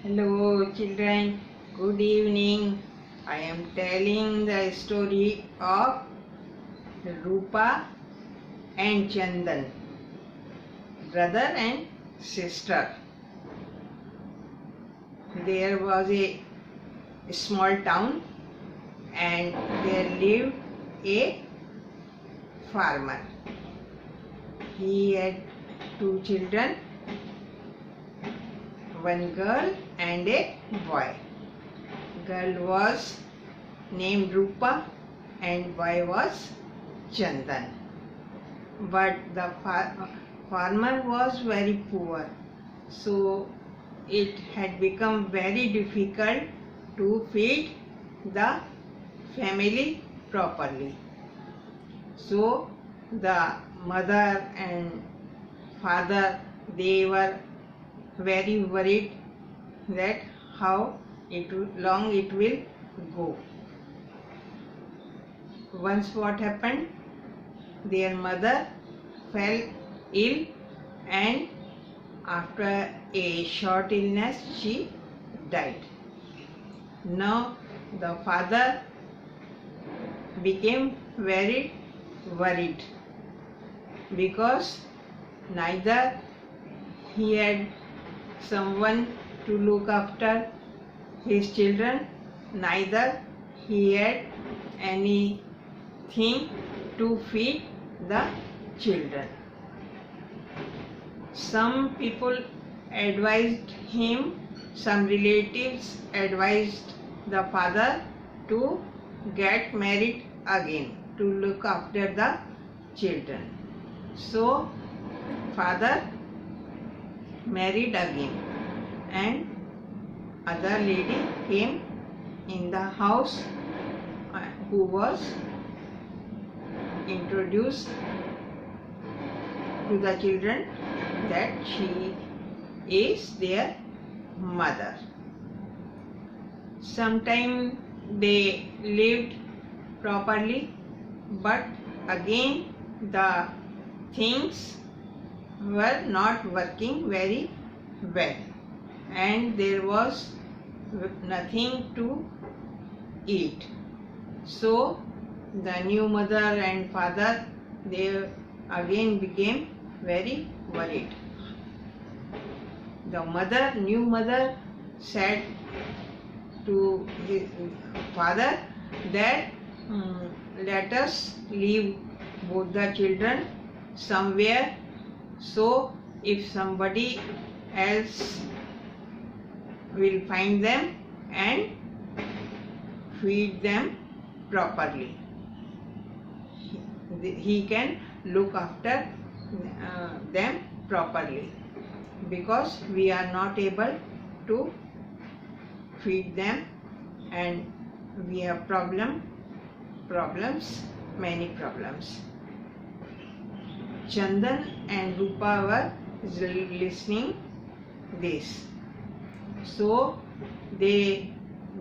Hello children, good evening. I am telling the story of Rupa and Chandan, brother and sister. There was a small town and there lived a farmer. He had two children, one girl and a boy. Girl was named Rupa and boy was Chandan. But the farmer was very poor, so it had become very difficult to feed the family properly. So the mother and father, they were very worried that how long it will go. Once what happened, their mother fell ill and after a short illness she died. Now the father became very worried because neither he had someone to look after his children, neither he had anything to feed the children. Some people advised him, some relatives advised the father to get married again to look after the children. So father married again and other lady came in the house who was introduced to the children that she is their mother. Sometime they lived properly, but again the things were not working very well and there was nothing to eat. So the new mother and father, they again became very worried. The new mother said to his father that let us leave both the children somewhere, so if somebody else will find them and feed them properly, he can look after them properly, because we are not able to feed them and we have many problems. Chandan and Rupa were listening this, so they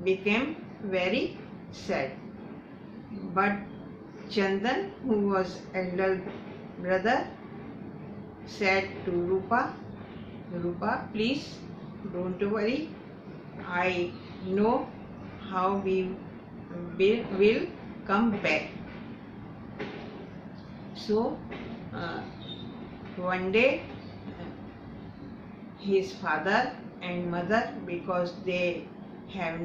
became very sad. But Chandan, who was elder brother, said to Rupa, please don't worry, I know how we will come back. So one day his father and mother, because they have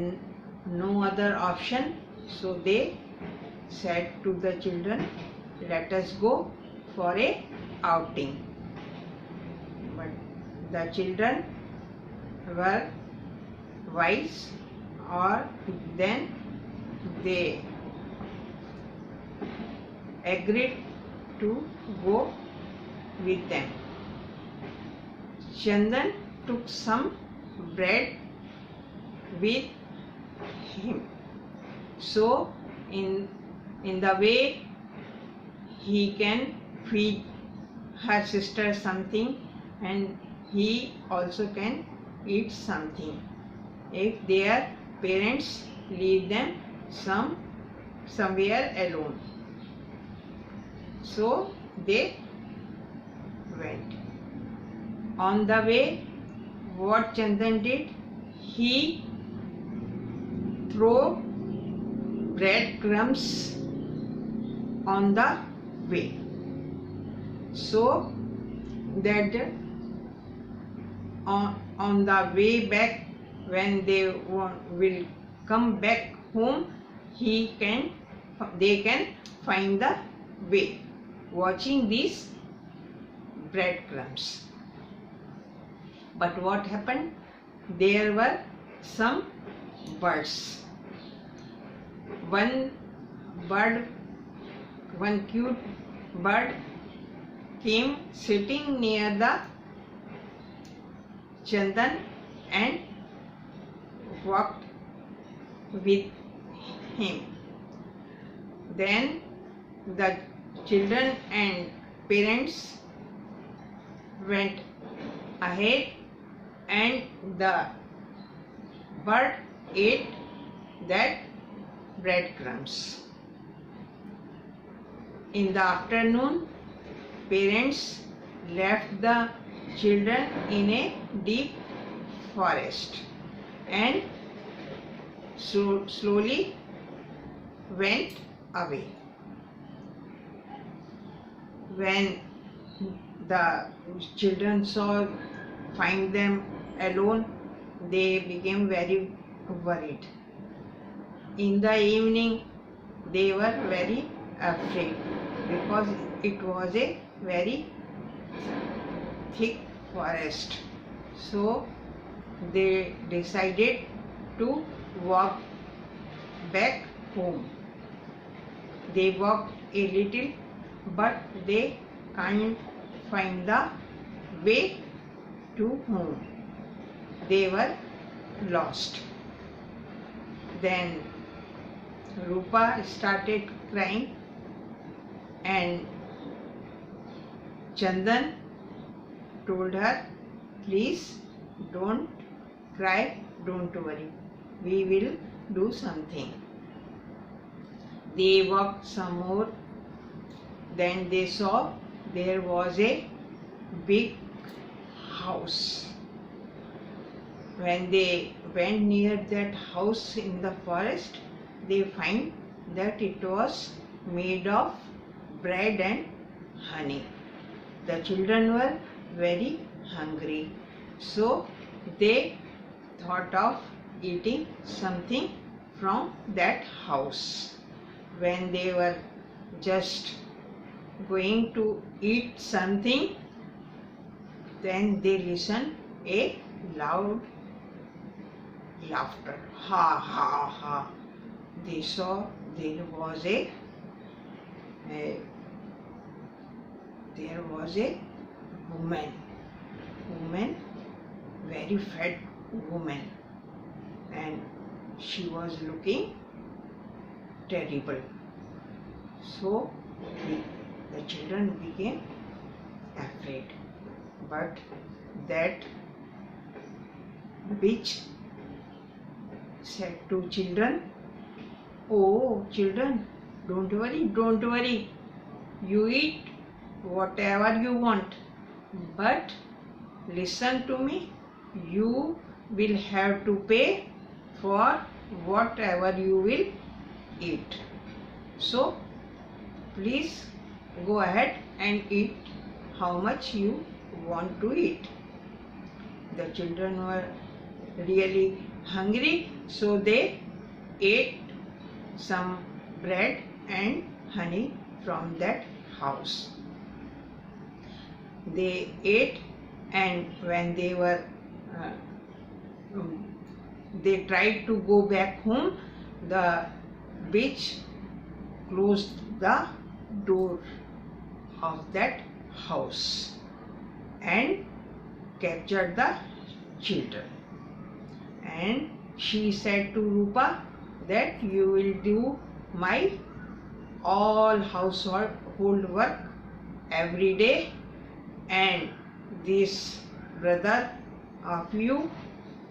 no other option, so they said to the children, let us go for a outing. But the children were wise, or then they agreed to go with them. Chandan took some bread with him, so in the way he can feed her sister something and he also can eat something if their parents leave them somewhere alone. So they went. On the way, what Chandan did, he throw breadcrumbs on the way, so that on the way back, when they will come back home, they can find the way, watching these breadcrumbs. But what happened? There were some birds. One cute bird came sitting near the Chandan and walked with him. Then the children and parents went ahead, and the bird ate that breadcrumbs. In the afternoon, parents left the children in a deep forest and slowly went away. When the children find them alone, they became very worried. In the evening, they were very afraid because it was a very thick forest. So they decided to walk back home. They walked a little, but they can't find the way to home. They were lost. Then Rupa started crying, and Chandan told her, please don't cry, don't worry, we will do something. They walked some more. Then they saw there was a big house. When they went near that house in the forest, they find that it was made of bread and honey. The children were very hungry, so they thought of eating something from that house. When they were just going to eat something, then they listened a loud laughter. Ha ha ha. They saw there was a woman, very fat woman, and she was looking terrible. So the children became afraid. But that witch said to children, oh children, don't worry, you eat whatever you want, but listen to me, you will have to pay for whatever you will eat. So please go ahead and eat how much you want to eat. The children were really hungry, so they ate some bread and honey from that house. They ate, and when they were they tried to go back home, the witch closed the door of that house and captured the children. And she said to Rupa that you will do my all household work every day, and this brother of you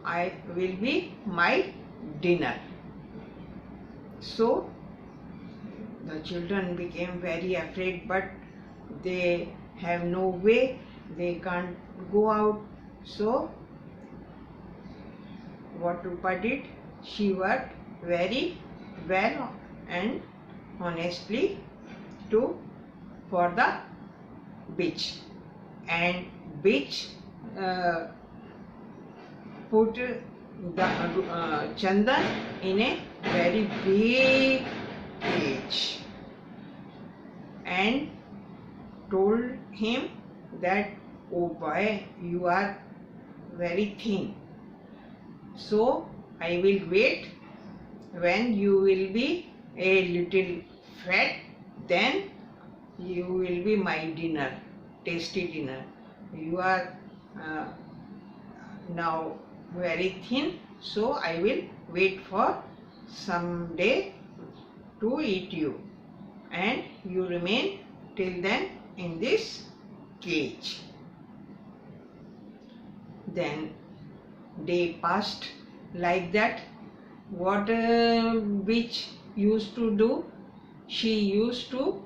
will be my dinner. So the children became very afraid, but they have no way, they can't go out. So what Rupa did, she worked very well and honestly for the bitch, and bitch put the Chandan in a very big cage and told him that, oh boy, you are very thin, so I will wait when you will be a little fat, then you will be my dinner, tasty dinner. You are now very thin, so I will wait for some day to eat you, and you remain till then in this cage. Then day passed like that. What witch used to do? She used to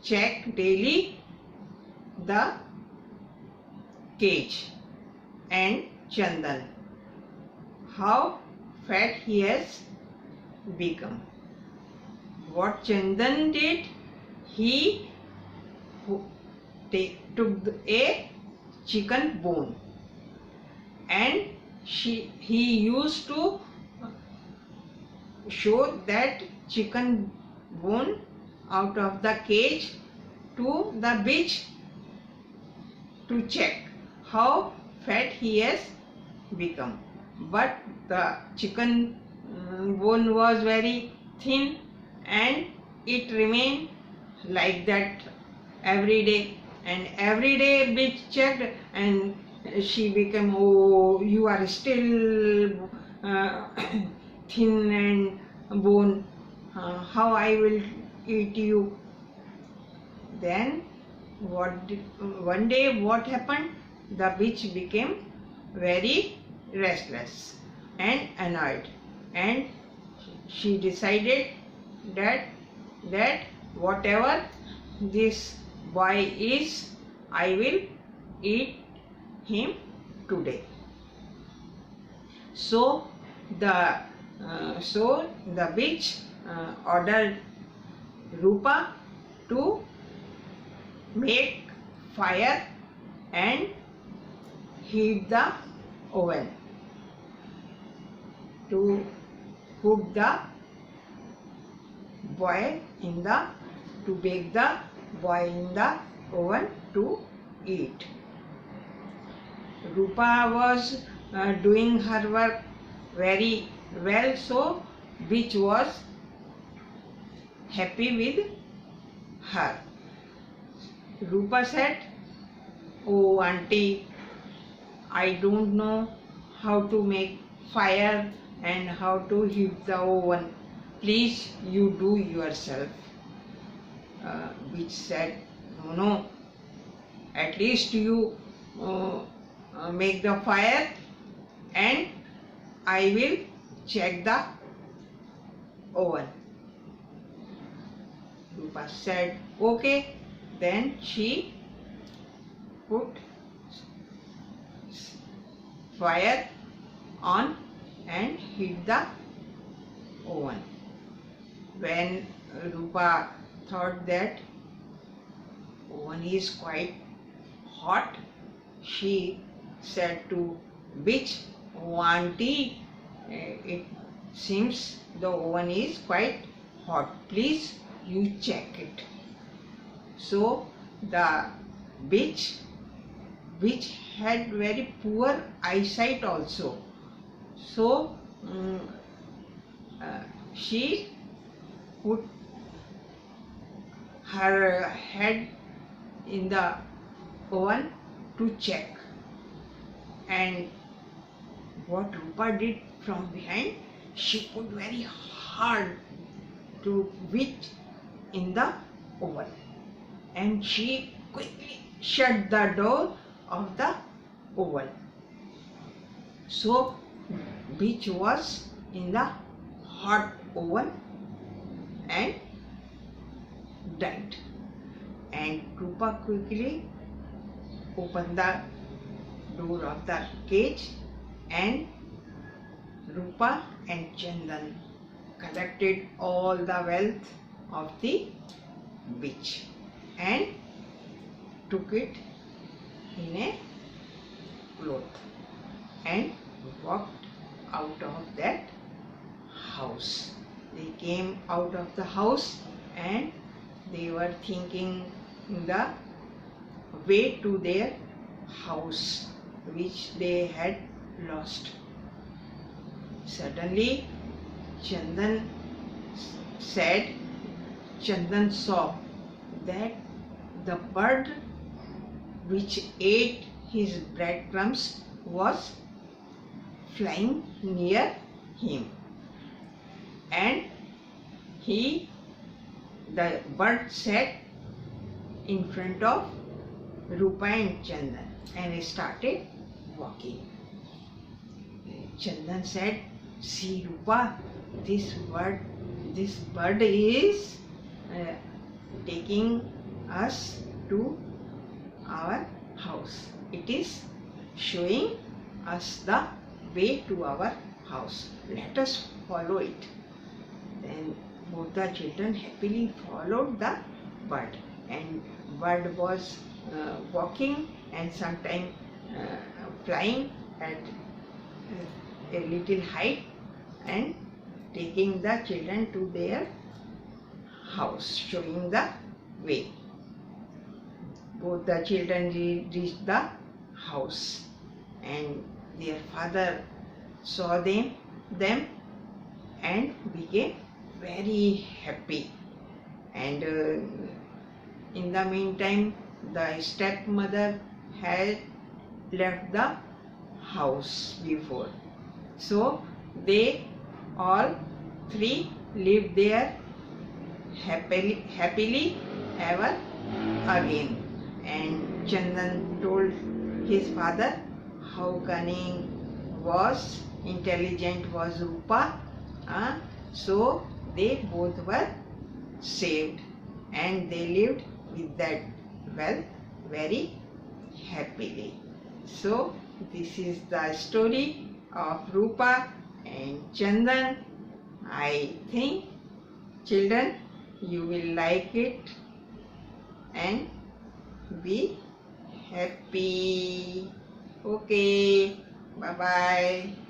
check daily the cage and Chandan, how fat he has become. What Chandan did, he took a chicken bone and he used to show that chicken bone out of the cage to the bitch to check how fat he has become. But the chicken bone was very thin and it remained like that every day, and every day bitch checked and she became, oh, you are still thin and bone, how I will eat you. Then one day what happened? The bitch became very restless and annoyed, and she decided that whatever this boy is, I will eat him today. So the bitch ordered Rupa to make fire and heat the oven to cook the boy in the, to bake the boy in the oven to eat. Rupa was doing her work very well, so bitch was happy with her. Rupa said, oh auntie, I don't know how to make fire and how to heat the oven. Please you do yourself. Bitch said, no, at least you make the fire and I will check the oven. Rupa said, okay. Then she put fire on and heat the oven. When Rupa thought that oven is quite hot, she said to bitch, oh auntie, it seems the oven is quite hot, please you check it. So the bitch, which had very poor eyesight also, so she put her head in the oven to check, and what Rupa did from behind, she put very hard to witch in the oven, and she quickly shut the door of the oven. So bitch was in the hot oven and died, and Rupa quickly opened the door of the cage and Rupa and Chandan collected all the wealth of the beach and took it in a cloth and walked out of that house. They came out of the house and they were thinking the way to their house which they had lost. Suddenly Chandan saw that the bird which ate his breadcrumbs was flying near him, and the bird sat in front of Rupa and Chandan and started walking. Chandan said, "See Rupa, this bird is taking us to our house. It is showing us the way to our house. Let us follow it." Then both the children happily followed the bird, and bird was walking and sometimes flying at a little height and taking the children to their house, showing the way. Both the children reached the house and their father saw them and became very happy. And in the meantime, the stepmother had left the house before. So they all three lived there happily ever again. And Chandan told his father how cunning was, intelligent was Rupa. So they both were saved and they lived with that wealth very happily. So this is the story of Rupa and Chandan. I think children you will like it and be happy. Okay, bye bye.